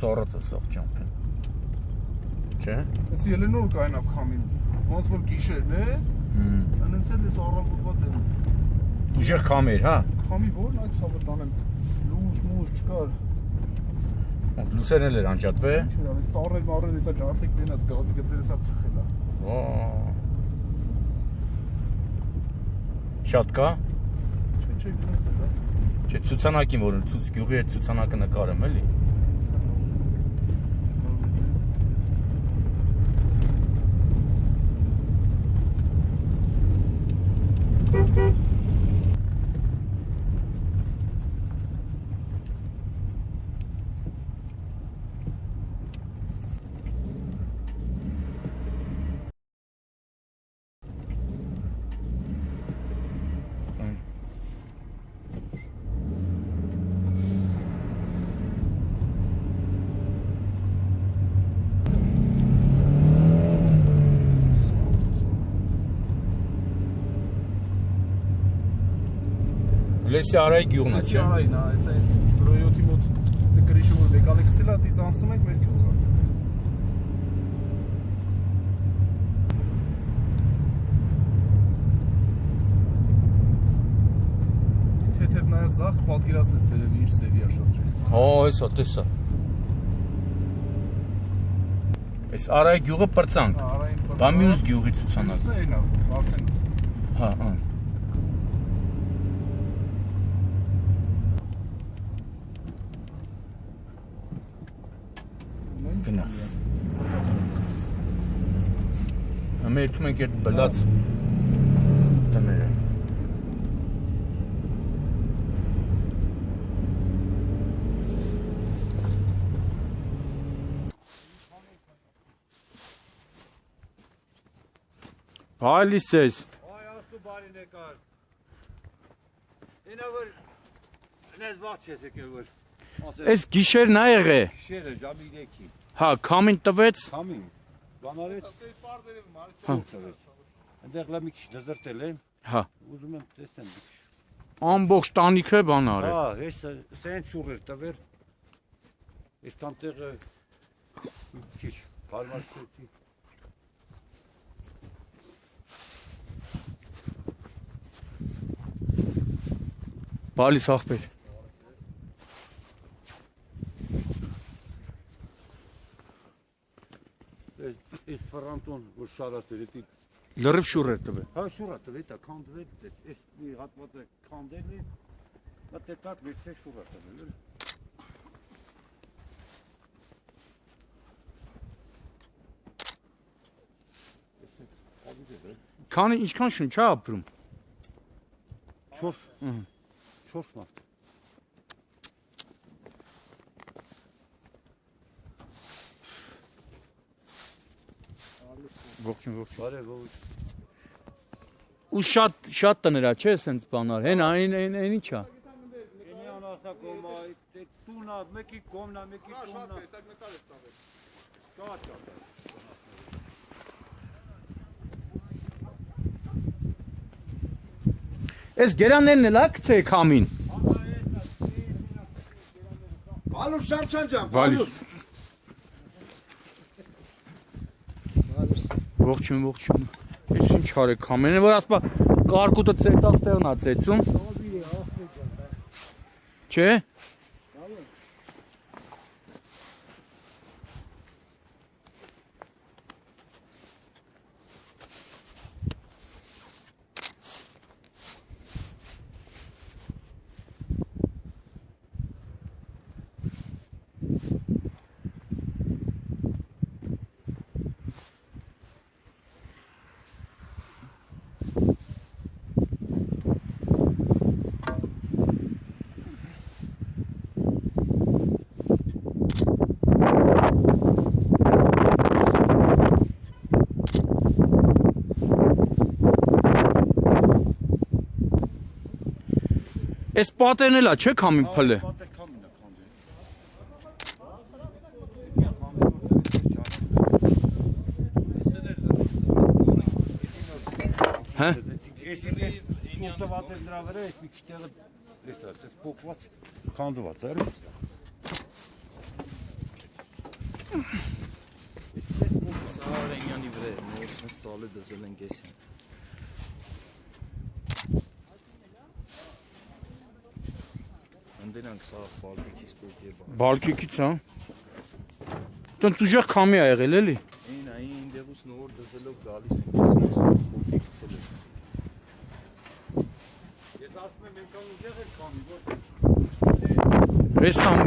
ծառած է սաղ ճամփին։ Չէ։ Ես ելը նոր կայնավ քամին։ Ոնց որ գիշերն է։ Անցել ես առավոտվա դեմ։ Ուժեղ քամ էր, հա։ Քամի ո՞րն այդ ցավը տանեմ։ Լուր չկար։ Լուսերն էլ էր անջատվե։ Չէ, ծառեր մարել էսա ջարդիկ մենած գազի գծեր էսա ծխելա։ Շատ կա։ Չէ, գնացել է։ Չէ, ցուցանակին որ գյուղի հետ ցուցանակը նկարեմ էլի։ Լեսի արայի գյուղն է, չէ։ Արային, հա, այս է 07-ի մոտ գրիշը որ վեկալը գցել է, դից անցնում ենք մեր գյուղը։ Թեթև նայած ձախ պատկերացնես վերևի ինչ ձևի է շրջել։ Հո, հեսա, տեսա։ Այս արայի գյուղը պրծանք։ Բա մյուս գյուղի ցուցանակ։ Սա արդեն։ Հա, հա։ Գնա։ Ամերթում ենք այդ բլած տները։ Բալիս ես։ Այ աստու բարի նեկար։ Ինա որ նեզ բաղ չես եկել որ։ Այս գիշերն ա եղե։ Գիշերը ժամի 3-ի։ Հա, քամին տվեց։ Քամին։ Բանարեց։ Այնտեղ լա մի քիչ դզրտել են։ Հա։ Ուզում եմ տեսնեմ մի քիչ։ Ամբողջ տանիքը բան արել։ Հա, հեսա սեն շուռեր տվեր։ Այս տանտեղը քիչ բարմացեցի։ Բալիս ախպեր։ Այս ֆրանտոն որ շարատեր էտի Լրիվ շուռ էր տվել։ Հա շուռա տվել, դա քանդվել, այս մի հատվածը քանդել է, դա տակ մեծ է շուռա տվել։ Քանի ինչքան շունչ է ապրում։ 4 մարդ։ Ողջույն։ Բարև ողջ։ Ու շատ տներ է, չէ, սենց բանար։ Հեն այն ինչ է։ Ենի անասա կոմա, տունա, մեկի կոմնա, մեկի տունա։ Այս գերաններն էլ ա գցե քամին։ Բալուս Շամշան ջան, բալուս։ Ողջույն։ Այս ինչ արեք քամենը, որ ասպա կարկուտը ծեծած տեղն ա ծեծում։ Չէ։ Այս պատերն էլ է, չէ՞ քամին փլե։ Հա։ Ես շուտված է դրա վրա, ես մի քիչ տեղը էս փոկված քանդված է։ Սա Արենյանի վրա է, նոր սալը դզել են կեսին։ Ընդենանք սա բալկիկից կոկի է բան։ Բալկիկից, հա։ Տոնց ուժեղ քամի ա եղել էլի։ Այն դեղուս նոր դզելով գալիս են կեսին, սա կոկի գցել ես։ Ես ասում եմ ենքան ուժեղ էր կամի, որ Ես համ։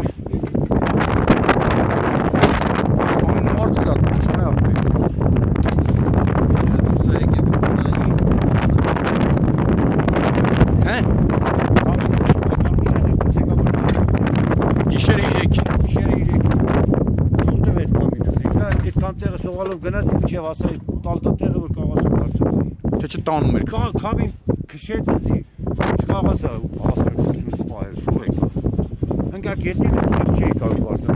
Քամին մարդ էլ ա, ծանե ապի։ Սա եկե բնայի։ Հե։ Գիշերը 3-ին։ Գիշերը 3-ին։ Ջուր տվեց կամինը։ Ինքնա այդքան տեղը սողալով գնաց մինչև ասա տալտա տեղը որ կարողացա դարձնել։ Թե չտանում էր։ Կամին քշեց չկարողացա ասել շուտ սպահել շուր եկա։ Ընկա գետին չի կարող բարձր։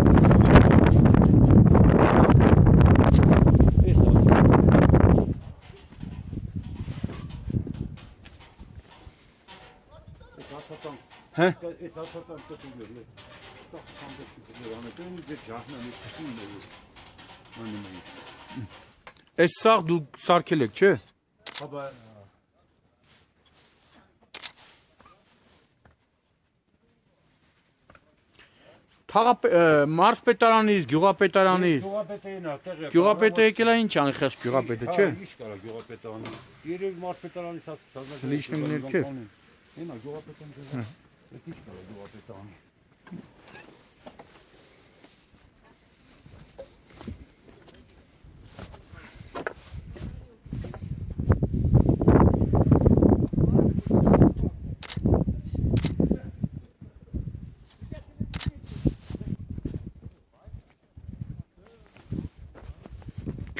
Հե։ Այս հաստատան տտուգել է։ Ստախ քանդեցի դեր անետեն դե ջահնամի քշին է։ Մանիմի։ Այս սաղ դու սարքել եք, չէ։ Հաբա Մարզպետարանից, գյուղապետարանից։ գյուղապետերն է տեղը։ Գյուղապետը եկել է ինչ անի խեղճ գյուղապետը, չէ։ Ինչ կարա գյուղապետարանի։ Երեք մարզպետարանից ասած։ Լիչնիմ ներքև։ Այնա գյուղապետան դե։ Ինչ կարա գյուղապետարանի։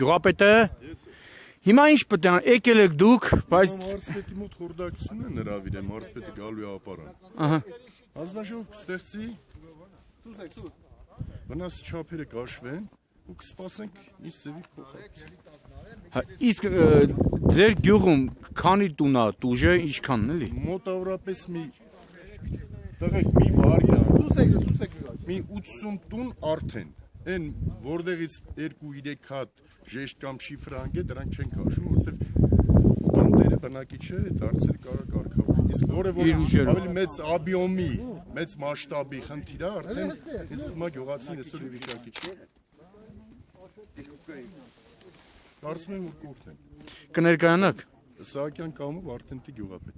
Գյուղապետը։ Հիմա ինչ պետք է եկել եք դուք, բայց Մարզպետի մոտ խորհրդակցություն է հրավիրել, մարզպետը գալու է ապարան։ ահա Հանձնաժողով կստեղծի, վնաս չափերը կաշվեն ու կսպասենք ինչ ձևի փոխադրություն։ հա, իսկ ձեր գյուղում քանի տուն է տուժը, ինչքանն էլի։ Մոտավորապես մի տղեկ մի վարյա, մի 80 տուն արդեն, այն որտեղից 2-3 հատ ժեշտ կամ շիֆրանք է, դրանք չեն քաշում, որովհետև տանտերը բնակի չէ, դարձել կարա կարգավորել։ Իսկ որը որ ավելի մեծ աբիոմի, մեծ մասշտաբի խնդիր է, արդեն ես հիմա գյուղացին այսօր վիճակի չէ։ Կարծում եմ որ կորթ են։ Կներկայանաք։ Սահակյան կամով Վարդենտի գյուղապետ։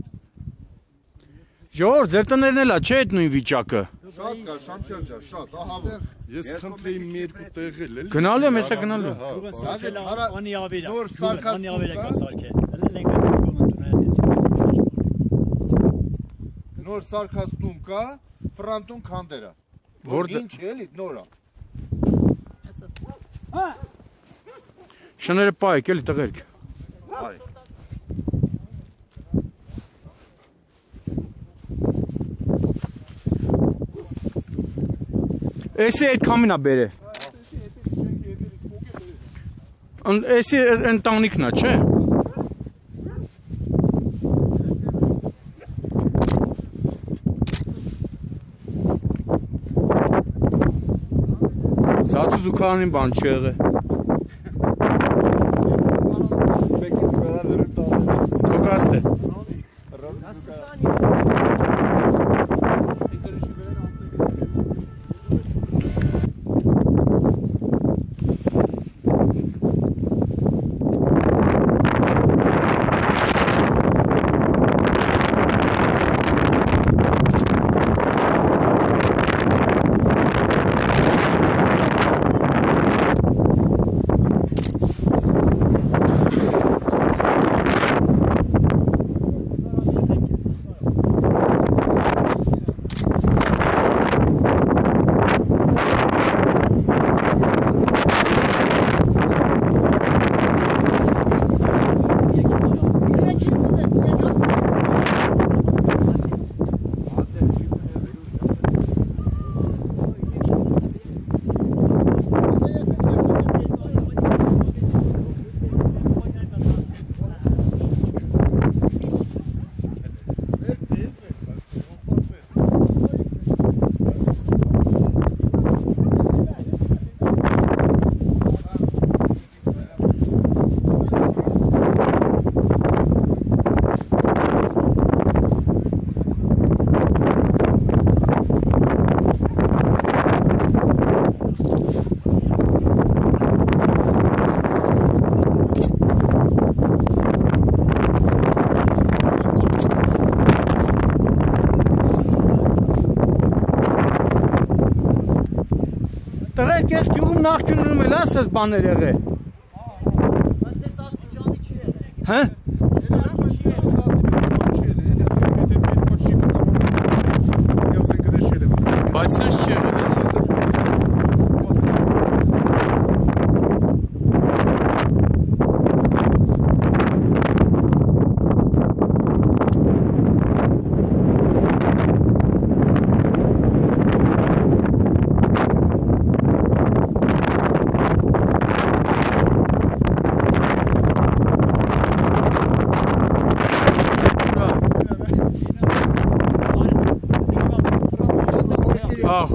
Ժողովուրդ, ձեր տներն էլ է, չէ՞ այդ նույն վիճակը։ Շատ կա, Շամշել ջան, շատ, ահա։ Ես խնդրեի մի երկու տեղել էլի։ Գնալու եմ, հեսա գնալու։ Անի ավերա։ Նոր սարքած Անի ավերա կա տուն կա։ սարքե։ Լենգա Նոր սարքած տուն կա, ֆրանտուն քանդերա։ Որտե- Ինչ է էլի նորա։ Շները պայք էլի տղերք։ Այ։ Էսի այդ քամին է բերե։ Էսի ընտանիքն է, չէ։ Սացու զուքարանին բան չի եղել։ Թոքաստ է։ Տղեկ ես գյուղում նախկյունում էլ ասես բաներ եղե։ Հա? Բայց sense չի եղել։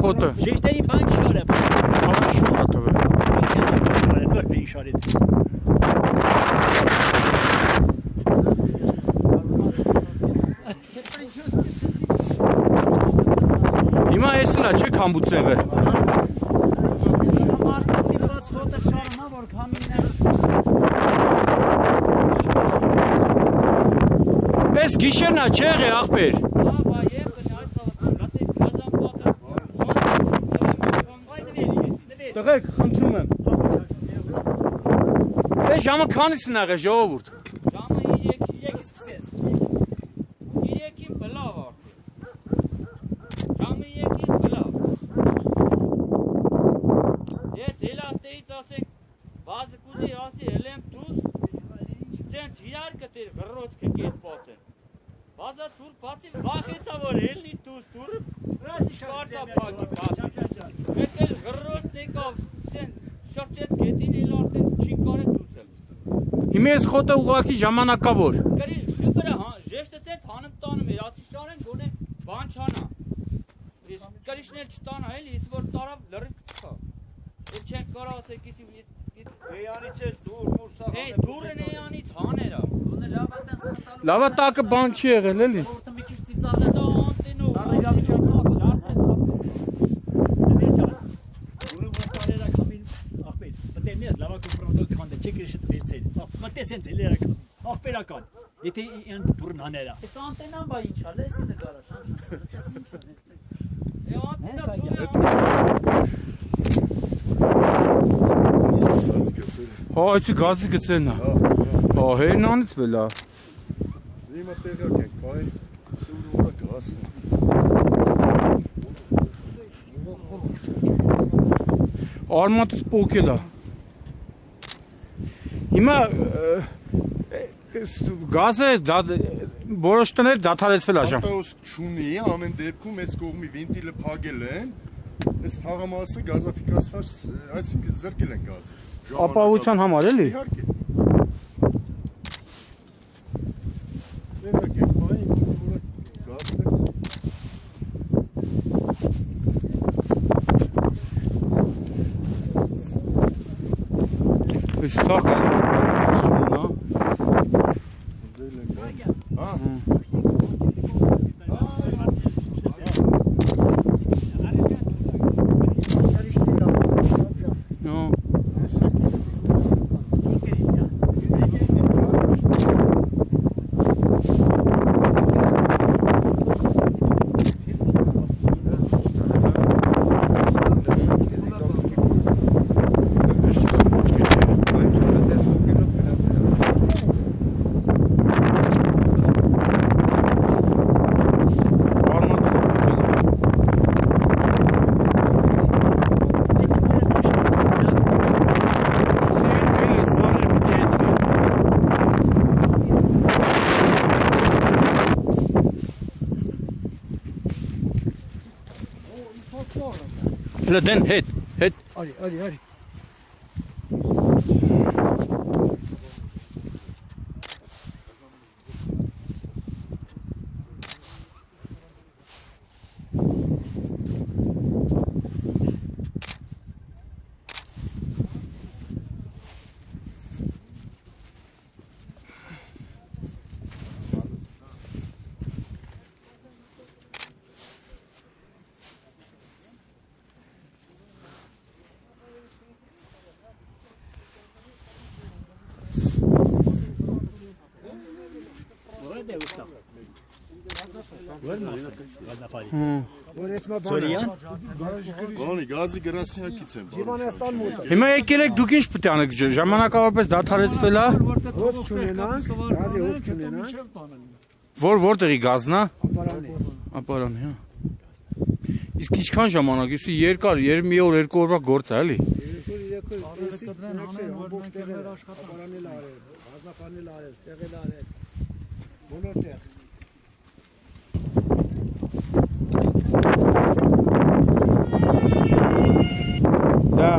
Խոտը։ Ժեշտերի բան շարը։ Հավան շուտ է տվել։ Նոր բերի շարեց։ Հիմա էս լա չէ քամբուծեղը։ Էս գիշերնա չէ եղե աղբեր։ Տղեկ, խնդրում եմ։ Էս ժամը քանիսն աղե ժողովուրդ։ Ժամը 3-ից սկսեց։ 3-ին բլավ արդեն։ Ժամը 3-ին բլավ։ Ես հելաստեից ասեք, բազը կուզի ասի հելեմ դուս, ձենց իրար կտեր գրրոցքը գետ պատեն։ Բազա թուր բացի վախեցա որ հելնի դուս թուրը, կարծա պակի բացի։ Մեկ էլ գրրոցն եկավ, ձեն շրջեց գետին էլ արդեն չի կարեք դուսել։ Հիմա ես խոտը ուղղակի ժամանակավոր։ Գրի շուֆերը ժեշտեցեց հանım տանում էր, ասի շարեն գոնե բան չանա։ Ես գրիշներ չտանա էլ, ես որ տարավ լրիվ կծխա։ Էլ չենք կարա ասեք իսի Եյանից ես դուր սա։ Հեյ դուրն էյանից հաներա։ Գոնե լավ այդպես խնդալու։ Լավա տակը բան չի եղել էլի։ Որտե մի քիչ ծիծաղը դա անտենու։ Ախպերական, եթե են դուրն աներա։ Ես անտենան բա ինչ ալ, ես նկարա, շան։ Հա, այսի գազի գծենա։ Հա, հերնանից վելա։ Հիմա տեղակ ենք, բայ սուրուրա գասն։ Արմատից պոկել է։ Հիմա գազը որոշ տներ դադարեցվել է ժամ։ Ապաուս չունի, ամեն դեպքում այս կողմի վենտիլը փակել են։ Այս թաղամասը գազաֆիկացված, այսինքն զրկել են գազից։ Ապահովության համար էլի։ Իհարկե։ Տեղակ ենք, բայ գազն է։ Այս սա գազը Դեն հետ։ Արի։ Բանի գազի գրասենյակից են բարում։ Հիմա եկել եք դուք ինչ պետք է անեք ժամանակավորապես դադարեցվել է։ Հոսք չունենանք, գազի հոսք չունենանք, Որտեղի գազն է։ ապարանի։ Ապարանի, հա։ Իսկ ինչքան ժամանակ, իսի երկար, մի օր, երկու օրվա գործ է, էլի։ Ամբողջ տեղեր ապարանել արել, գազնապանել արել, ստեղել արել, բոլոր տեղ։ Դա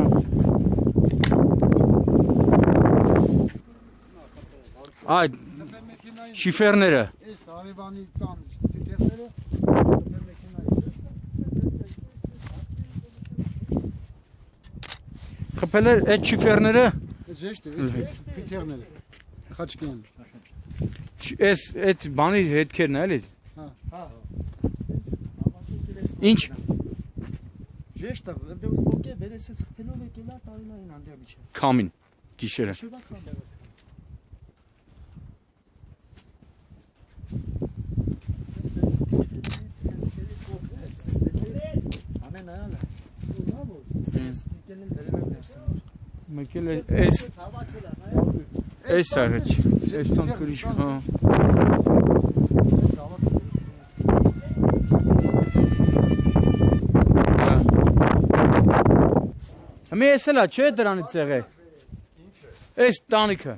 Այդ շիֆերները Այս արևանի տան թիթեղները խփել էր այդ շիֆերները, ժեշտ է, այս թիթեղները խաչկին։ այդ բանի հետքերն է, էլի։ Հա։ Ինչ։ Ժեշտ է, դե ուստոկե բերես ես խփելով եկելա տարինային անդյա միջը։ Քամին գիշերը։ Ամեն այալ է։ Մեկել է այս արեջ, այս տան կրիշ, հա։ Հմի ես էլ է, չէ դրանից ծեղ է։ Այս տանիքը։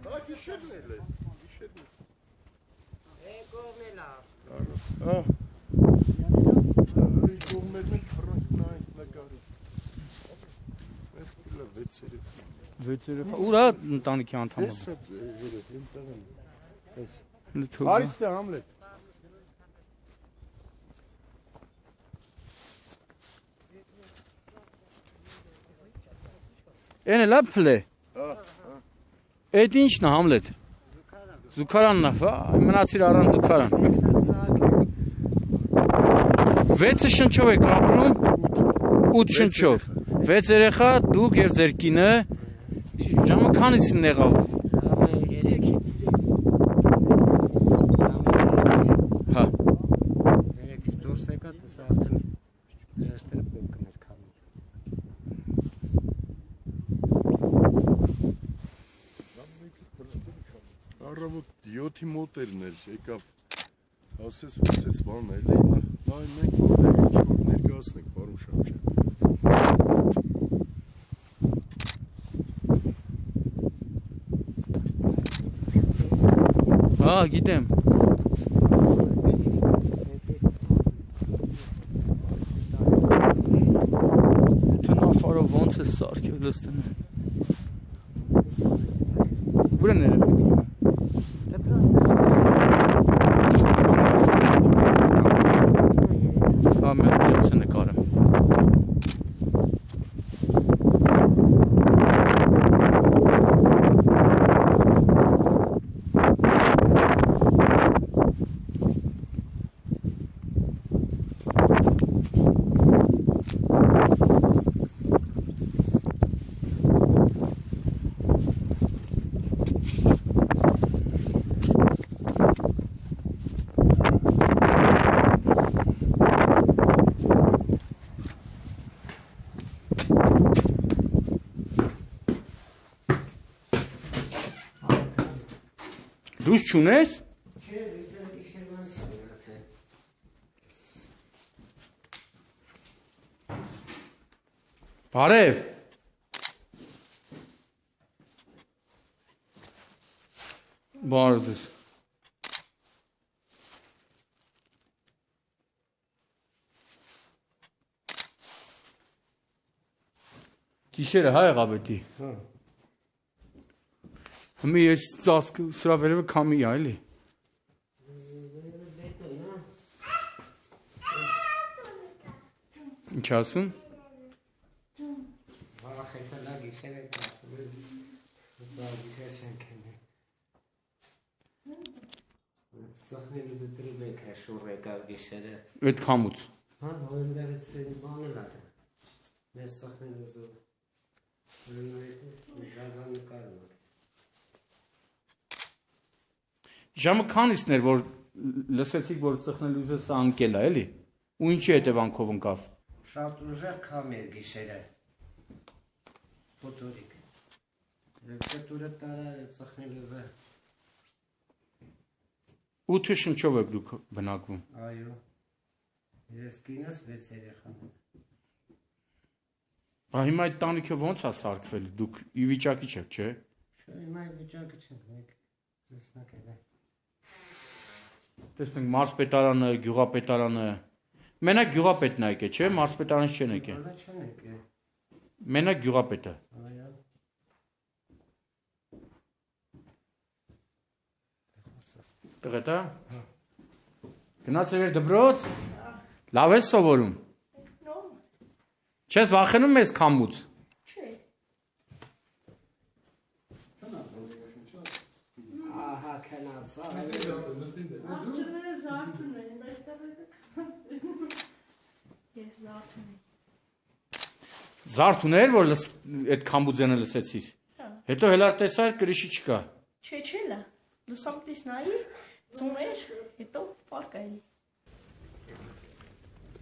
Ուր է ընտանիքի անդամը։ Հարիստե Համլետ։ Են էլ է փլե։ Այդ ինչն է Համլետ։ Զուքարանն է, մնացիր առանց զուքարան։ 6 շնչով եք ապրում, 8 շնչով։ 6 երեխա, դուք եւ ձեր կինը ժամը քանիսին եղավ։ Հա։ Երեքից դուրս եկա, տեսա արդեն դրաստել պետք է քամի։ Առավոտ 7-ի մոտերն էր, եկավ ասես ոսես բան էլի, այ մենք որտեղ ինչ-որ ներկայացնենք, պարոն Շամշյան։ Հա, գիտեմ։ Տնաֆարով ոնց է սարքել լստեն։ Ուր են ներել։ Հա, մենք դեպս է նկարեմ։ Դուս չունես։ Չէ, իսը իշերման չունեցել։ Բարև։ Բարև ձեզ։ Գիշերը հա եղավ էդի։ Հա։ Հիմա ես ծածկ սրա վերևը քամի է, էլի։ Ինչ ասում։ Վախեցալա գիշերը կացում եմ։ Սա գիշեր չեն կենի։ Սախները դրում եք շուռ եկավ գիշերը։ Այդ քամուց։ Հա, նոյեմբերից բան էլ ատը։ Մեզ սախները զով։ Գազան նկարում։ Ժամը քանիսն էր որ լսեցիք, որ ծխնելուզը սա անկել է, էլի։ Ու ինչի հետևանքով ընկավ։ Շատ ուժեղ քամ էր գիշերը։ Փոթորիկ։ Ռեպետուրը տարա ծխնելուզը։ 8 շնչով եք դուք բնակվում։ Այո։ Ես կինս 6 երեխան։ Բա հիմա այդ տանիքը ո՞նց է սարքվել։ Դուք ի վիճակի չեք, չէ՞։ Չէ, հիմա վիճակը չենք, մեկ տեսնակ է։ Տեսնենք մարզպետարանը, գյուղապետարանը։ Մենակ գյուղապետն է եկել, չէ՞, մարզպետարանից չեն եկել։ Բանը չեն եկել։ Մենակ գյուղապետը։ Այո։ Տղետ է։ Գնացել էր դպրոց։ Լավ ես սովորում։ Չես վախենում ես քամուց։ Ահա քնացա։ Ես զարթուն եմ։ Զարթ ուներ, որ այդ քամբուձենը լսեցիր։ Հետո հելար տեսա, կրիշի չկա։ Չէ, լա։ Լուսամտիս նայի, ծուներ, հետո պարկայնի։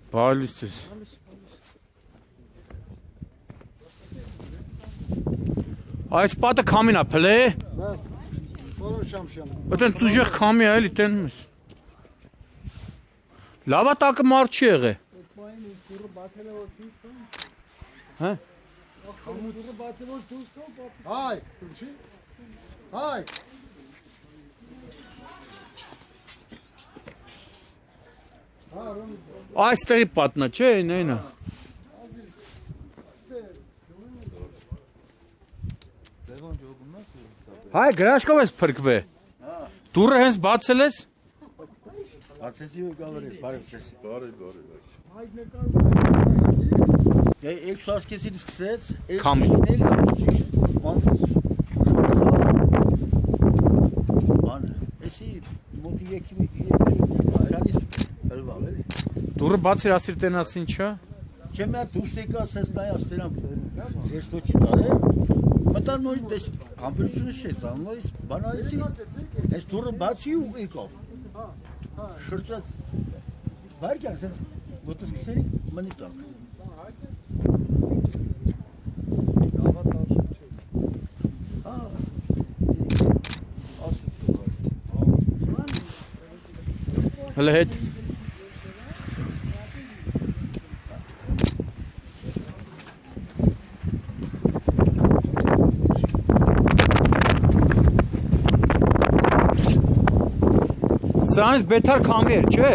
Բալիս ես։ Այս պատը քամին է փլե։ Բոլոր շամ։ Այդեն դուժեղ քամի է, էլի տենում ես։ Լավա տակը մարդ չի եղե։ Հա։ Հայ, ինչի։ Հայ։ Այստեղի պատնա, չէ, այնա։ Հայ, գրաշկով ես փրկվե։ Դուրը հենց բացել ես։ Բացեցի ու գավերես, բարև։ Բարի։ Դե եք շարքեսից սկսեց, Քամի։ Բանը, էսի մոտի եկի Դուրը բացիր ասիր տենաս ինչա։ Չեմ յա դուրս եկա ասես նայ աստերամ ես դո չի տարե մտա նորից դες համբերությունը չէ տա նորից բանալիսի այս դուրը բացի ու եկավ շրջած վարկյա ասես ոտս կսերի մնի տակ Հələ հետ Սրանից բետար քամի էր, չէ։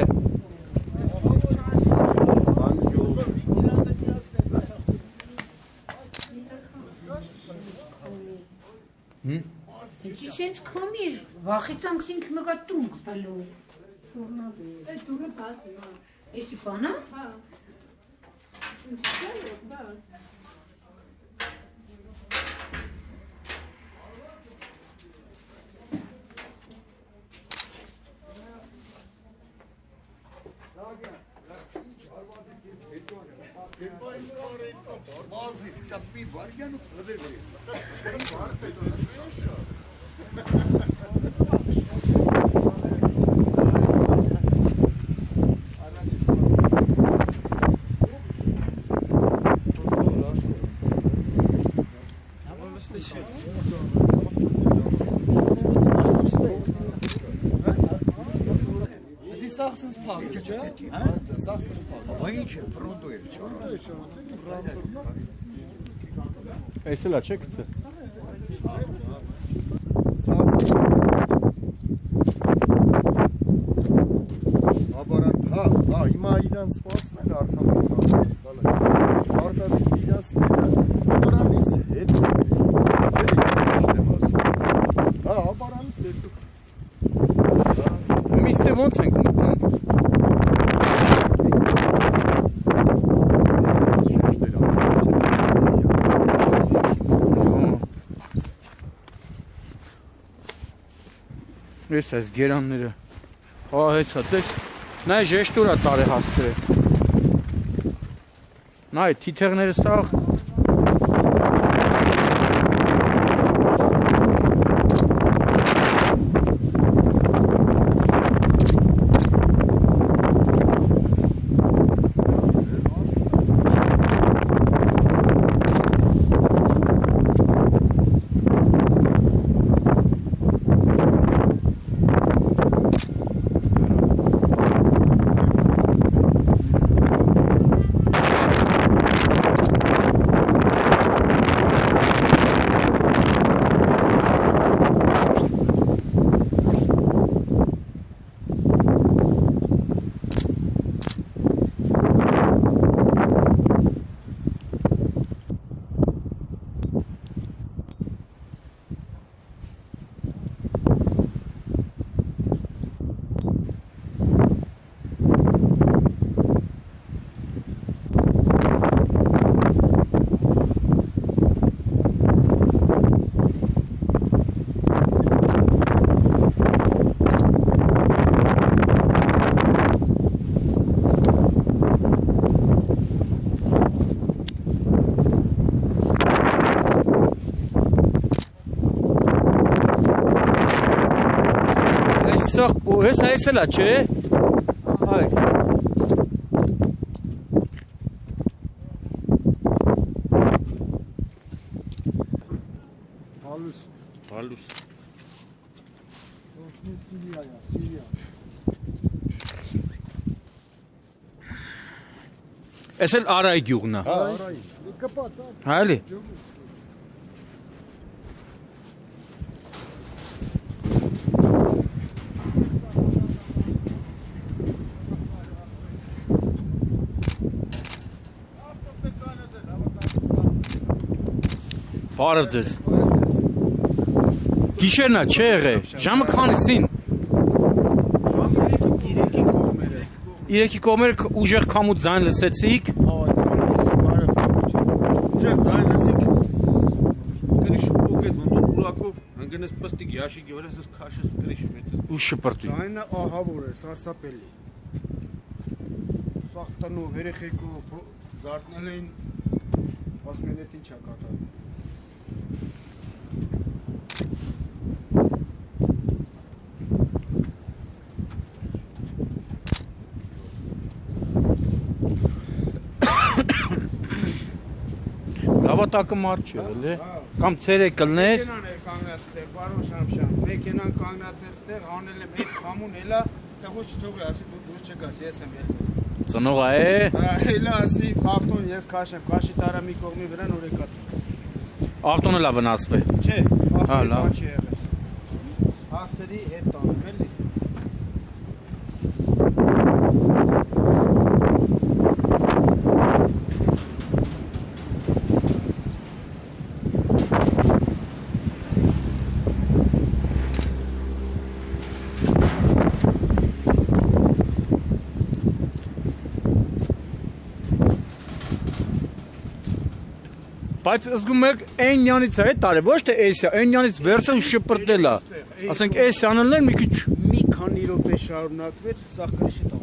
Սենց քամիր, վախից անգսինք մգա տունք բլու։ Այդ դուրը բաց է։ Էսի բանա։ Հա։ Ինչի՞ է բաց։ Սախսս փակ, չէ՞։ Հա։ Սախսս փակ։ Բա ինչ է, ֆրոնդո է, Էս էլա չէ՞ գցե։ Ապարանք, հա, հիմա իրանց սպասն են արդյոք Արտադի իրանց տետը ապարանից հետ ճիշտ եմ ասում։ Հա, ապարանից հետո Միստե ոնց ենք մտնում։ Ես այս գերանները հեսա, տես, նայ ժեշտուրա տարե հասցրել, նայ թիթեղները սաղ, Այս էլ է, չէ։ Այս։ Հալուս։ Սիրիա։ Այս էլ Արայի գյուղն է։ Կպած է։ Հայելի։ Բարև ձեզ։ Գիշերն է, չէ եղե։ Ժամը քանիսին։ Ժամը 3-ի կողմերը։ 3-ի կողմերը ուժեղ քամու ձայն լսեցիք։ Ուժեղ ձայն լսիք։ Կրիշ փոքեց ոնց ուրակով ընկնես պստիկ յաշիկի վրա ես քաշես կրիշ մեծես։ Ու շպրտի։ Ձայնը ահավոր է, սարսափելի։ Սաղ տնով երեխեքով զարթնել էին, ասում են էդ ինչ է կատարում։ Հավատակը մարդ չէ, էլի։ Կամ ցերեկ կլներ։ Մեքենան էր կանգնած այդտեղ, պարոն Շամշյան։ Մեքենան կանգնած էր այդտեղ, անել եմ այդ քամուն էլա, տղուց չթողի, ասի դու դուրս չգաս, ես եմ ելնում։ Ծնողա է։ Էլա ասի, ավտոն ես քաշեմ, քաշի տարա մի կողմի վրա նորեկատ։ Ավտոնը լավ վնասվե։ Չէ, ավտոնի լավ։ բան չի եղել։ Հասցերի հետ տանում էլի։ Բայց զգում եք այնյանից է տարե, ոչ թե էսյա, այնյանից վերցը ու շպրտել է։ Ասենք էսի անելներ մի քիչ Մի քանի րոպե շարունակվեց, սաղ կրիշի տան։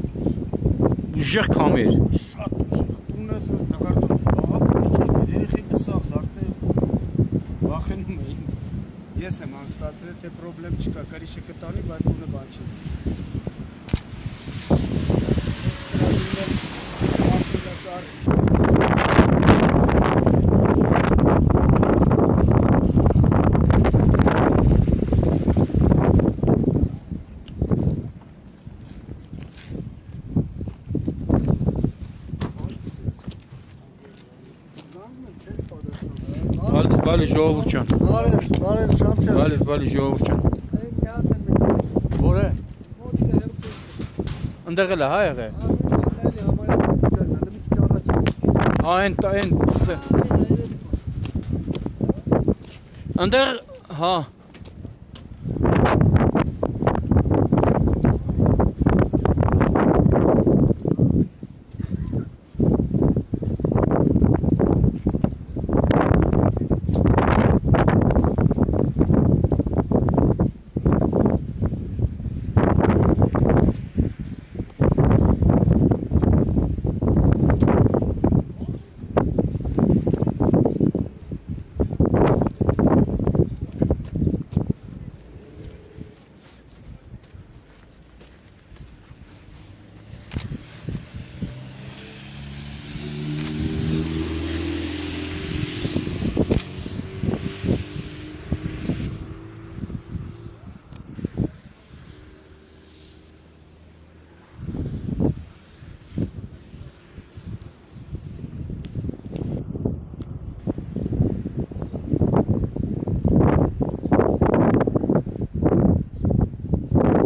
ուժեղ քամեր։ Շատ ուժեղ։ Տունս ես դղարտում, ահա, երեխեքը սաղ զարթնել, վախենում էին։ Ես եմ անստացրել, թե պրոբլեմ չկա, կրիշը կտանի, բայց տունը բան չի։ Բալի ժողովուրդ ջան։ Բարև Շամշյան։ Բալի ժողովուրդ ջան։ Որ է։ Ընդեղ էլ է, հա եղե։ Այն ընդեղ, հա։